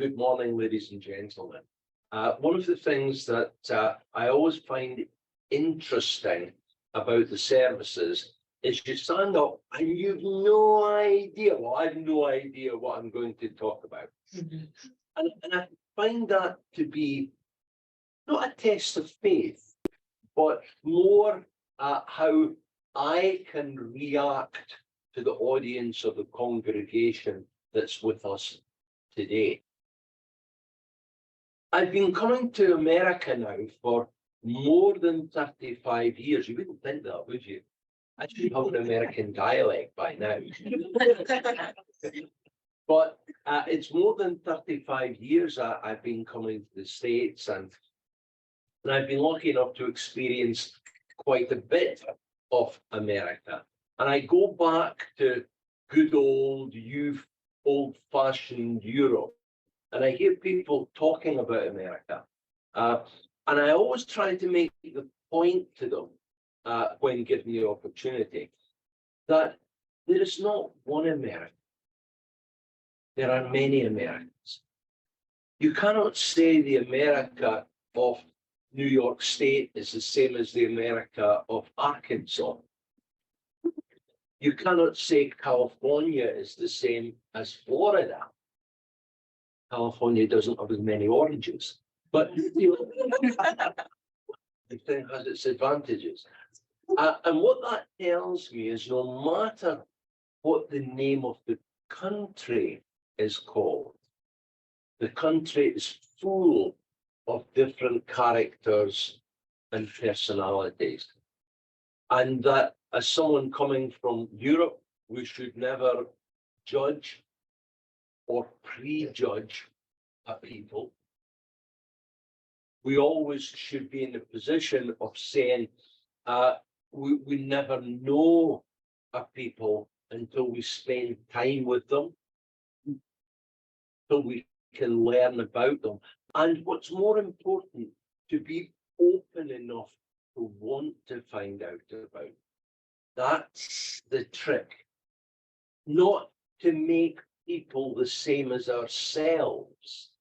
good morning, ladies and gentlemen. One of the things that I always find interesting about the services is you stand up and you've no idea, well, I have no idea what I'm going to talk about. And I find that to be not a test of faith, but more how I can react to the audience or the congregation that's with us today. I've been coming to America now for more than 35 years. You wouldn't think that, would you? I should have an American dialect by now. But it's more than 35 years I've been coming to the States, and I've been lucky enough to experience quite a bit of America. And I go back to good old-fashioned Europe, and I hear people talking about America. And I always try to make the point to them when given the opportunity that there is not one America. There are many Americans. You cannot say the America of New York State is the same as the America of Arkansas. You cannot say California is the same as Florida. California doesn't have as many oranges, but you know, the thing has its advantages. And what that tells me is no matter what the name of the country is called, the country is full of different characters and personalities. And that as someone coming from Europe, we should never judge or prejudge a people. We always should be in the position of saying, we never know a people until we spend time with them, until we can learn about them. And what's more important, to be open enough to want to find out about. That's the trick. Not to make people the same as ourselves.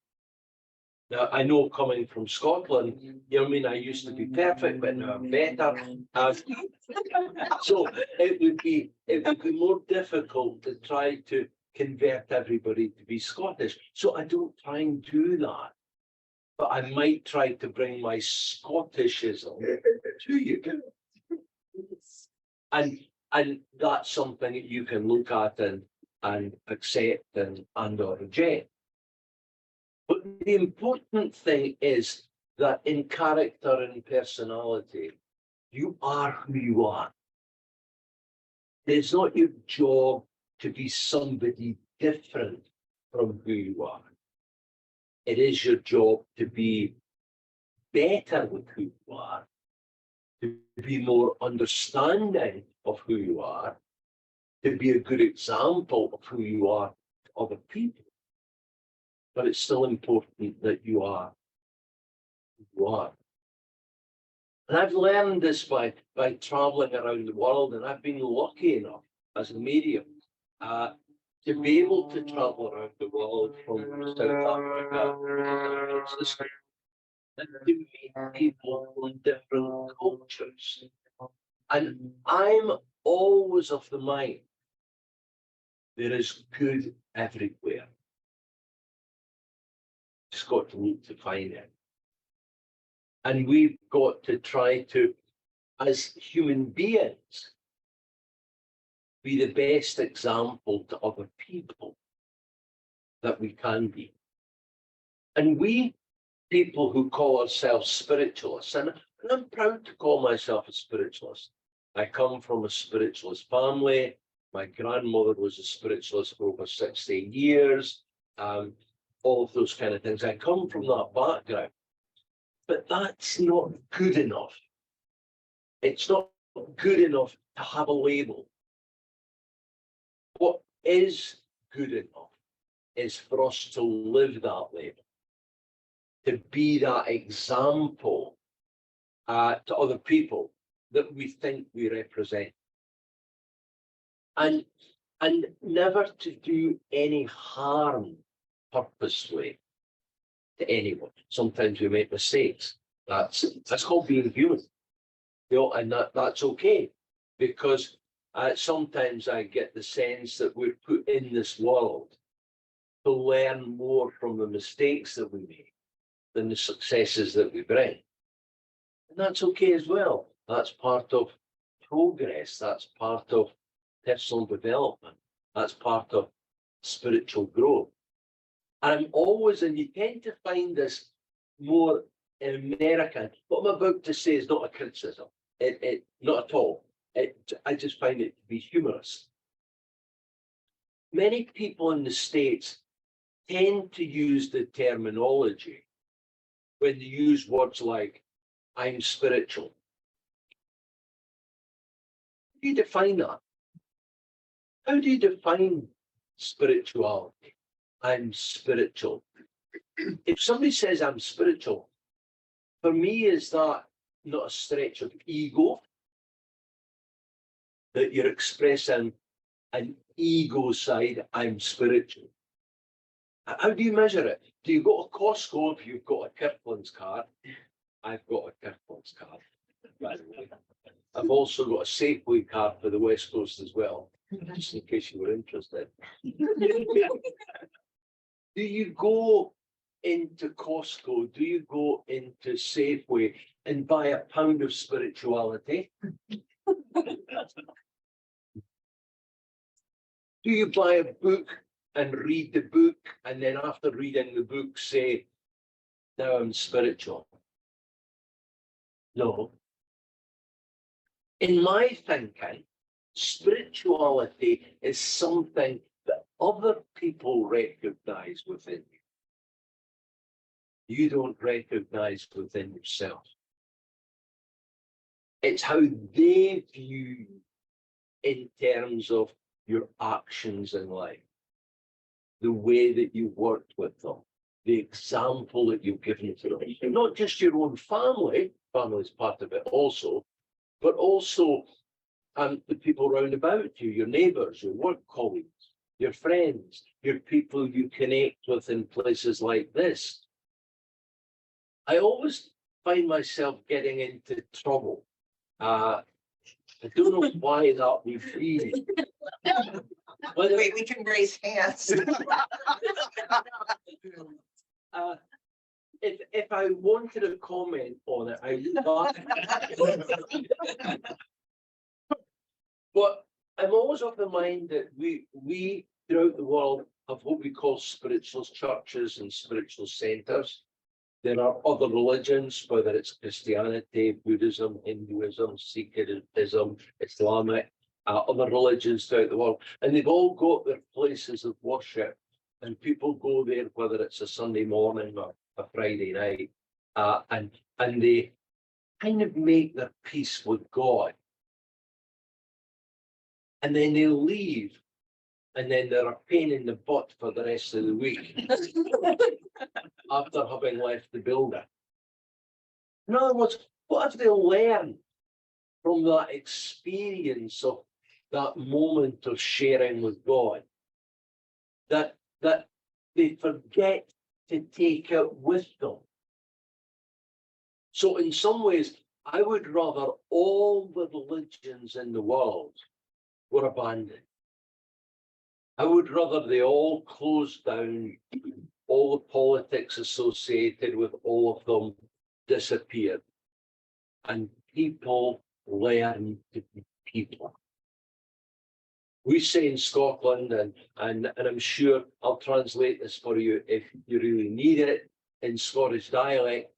Now, I know coming from Scotland, you know what I mean, I used to be perfect, but now I'm better. So it would be more difficult to try to convert everybody to be Scottish. So I don't try and do that. But I might try to bring my Scottishism to you. And that's something that you can look at and accept and or reject. But the important thing is that in character and personality, you are who you are. It's not your job to be somebody different from who you are. It is your job to be better with who you are, to be more understanding of who you are, to be a good example of who you are to other people. But it's still important that you are who you are. And I've learned this by traveling around the world, and I've been lucky enough as a medium to be able to travel around the world from South Africa to San Francisco and to meet people from different cultures. And I'm always of the mind there is good everywhere. Just got to need to find it. And we've got to try to, as human beings, be the best example to other people that we can be. And we people who call ourselves spiritualists, and I'm proud to call myself a spiritualist. I come from a spiritualist family. My grandmother was a spiritualist for over 60 years. All of those kind of things. I come from that background. But that's not good enough. It's not good enough to have a label. What is good enough is for us to live that label, to be that example to other people that we think we represent. And never to do any harm purposely to anyone. Sometimes we make mistakes. That's called being human. You know, and that's okay, because sometimes I get the sense that we're put in this world to learn more from the mistakes that we make than the successes that we bring. And that's okay as well. That's part of progress. That's part of personal development. That's part of spiritual growth. And I'm always, and you tend to find this more in America. What I'm about to say is not a criticism. Not at all. I just find it to be humorous. Many people in the States tend to use the terminology when they use words like, I'm spiritual. How do you define that? How do you define spirituality? I'm spiritual. If somebody says I'm spiritual, for me, is that not a stretch of ego? That you're expressing an ego side, I'm spiritual. How do you measure it? Do you go to Costco if you've got a Kirkland's card? I've got a Kirkland's card, by the way. I've also got a Safeway card for the West Coast as well, just in case you were interested. Do you go into Costco? Do you go into Safeway and buy a pound of spirituality? Do you buy a book and read the book, and then after reading the book say, now I'm spiritual? No. In my thinking, spirituality is something that other people recognize within you. You don't recognize within yourself. It's how they view you in terms of your actions in life, the way that you worked with them, the example that you've given to them. And not just your own family is part of it also, but also the people round about you, your neighbours, your work colleagues, your friends, your people you connect with in places like this. I always find myself getting into trouble. I don't know why that would be. Wait, we can raise hands. If I wanted a comment on it, I would. But I'm always of the mind that we throughout the world have what we call spiritualist churches and spiritual centres. There are other religions, whether it's Christianity, Buddhism, Hinduism, Sikhism, Islamic, other religions throughout the world, and they've all got their places of worship, and people go there, whether it's a Sunday morning or a Friday night, and they kind of make their peace with God, and then they leave, and then they're a pain in the butt for the rest of the week after having left the building. In other words, what have they learned from that experience of that moment of sharing with God that they forget to take it with them? So in some ways, I would rather all the religions in the world were abandoned. I would rather they all closed down, all the politics associated with all of them disappeared, and people learn to be people. We say in Scotland, and I'm sure I'll translate this for you if you really need it, in Scottish dialect,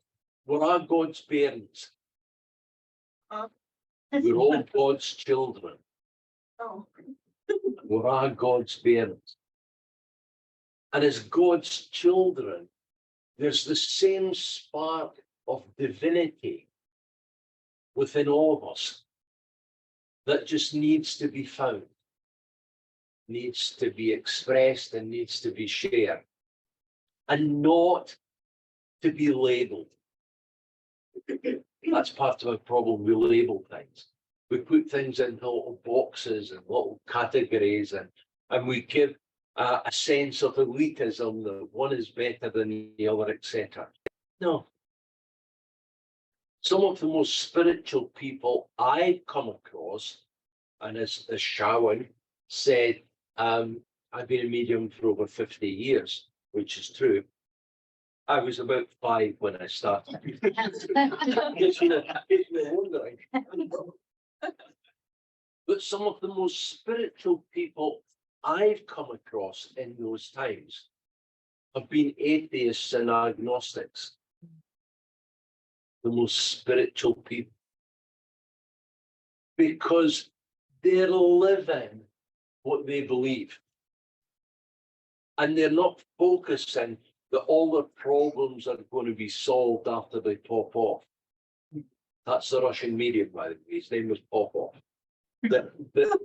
we're all God's parents. We're all God's children. Oh. We're all God's parents. And as God's children, there's the same spark of divinity within all of us that just needs to be found, needs to be expressed, and needs to be shared, and not to be labelled. That's part of our problem. We label things. We put things into little boxes and little categories, and we give a sense of elitism that one is better than the other, etc. No. Some of the most spiritual people I've come across, and as Shawan said, I've been a medium for over 50 years, which is true. I was about 5 when I started. If you're wondering. But some of the most spiritual people I've come across in those times have been atheists and agnostics. The most spiritual people. Because they're living what they believe. And they're not focusing that all their problems are going to be solved after they pop off. That's the Russian medium, by the way. His name was Popov. That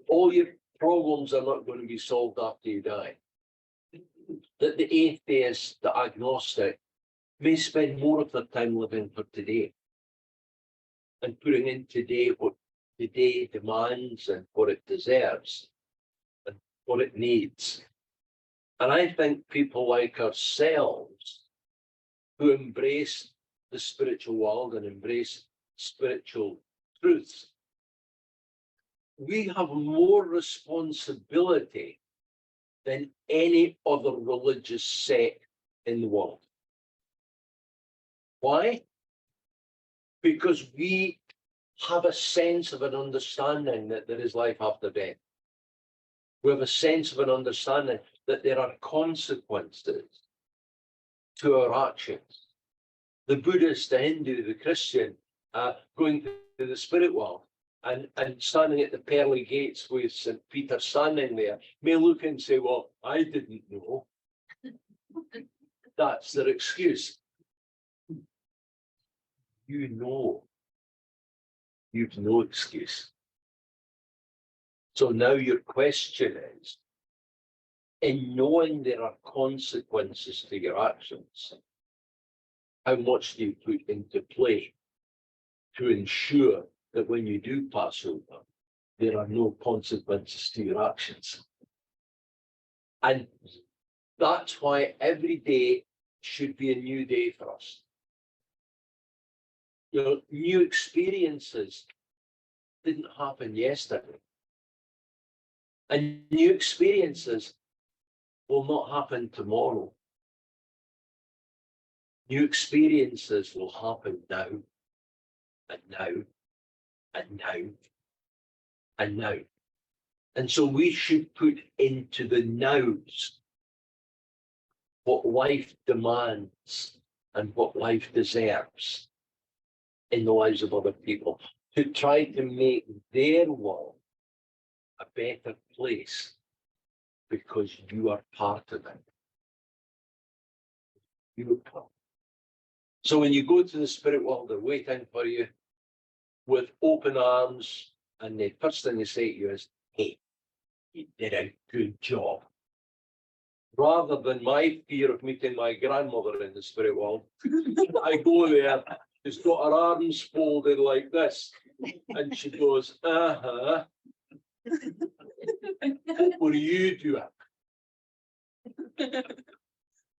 all your problems are not going to be solved after you die. That the atheist, the agnostic, may spend more of their time living for today and putting in today what today demands and what it deserves and what it needs. And I think people like ourselves who embrace the spiritual world and embrace spiritual truths, we have more responsibility than any other religious sect in the world. Why? Because we have a sense of an understanding that there is life after death. We have a sense of an understanding that there are consequences to our actions. The Buddhist, the Hindu, the Christian, going to the spirit world and standing at the pearly gates with St. Peter standing there, may look and say, well, I didn't know. That's their excuse. You know. You've no excuse. So now your question is, in knowing there are consequences to your actions, how much do you put into play to ensure that when you do pass over, there are no consequences to your actions? And that's why every day should be a new day for us. You know, new experiences didn't happen yesterday. And new experiences will not happen tomorrow. New experiences will happen now, and now, and now, and now. And so we should put into the nows what life demands and what life deserves in the lives of other people, to try to make their world a better place because you are part of it. You are part. So when you go to the spirit world, they're waiting for you with open arms, and the first thing they say to you is, hey, you did a good job. Rather than my fear of meeting my grandmother in the spirit world, I go there, she's got her arms folded like this, and she goes, what were you doing?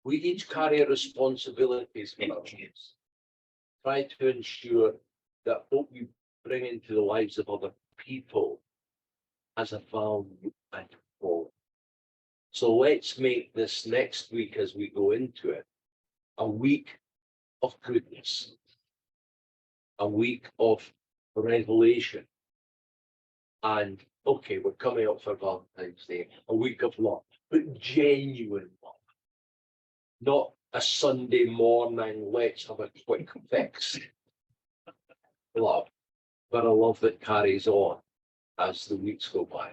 We each carry responsibilities for our lives. Try to ensure that what we bring into the lives of other people has a value and quality. So let's make this next week, as we go into it, a week of goodness, a week of revelation. And okay, we're coming up for Valentine's Day, a week of love, but genuine love. Not a Sunday morning, let's have a quick fix love, but a love that carries on as the weeks go by.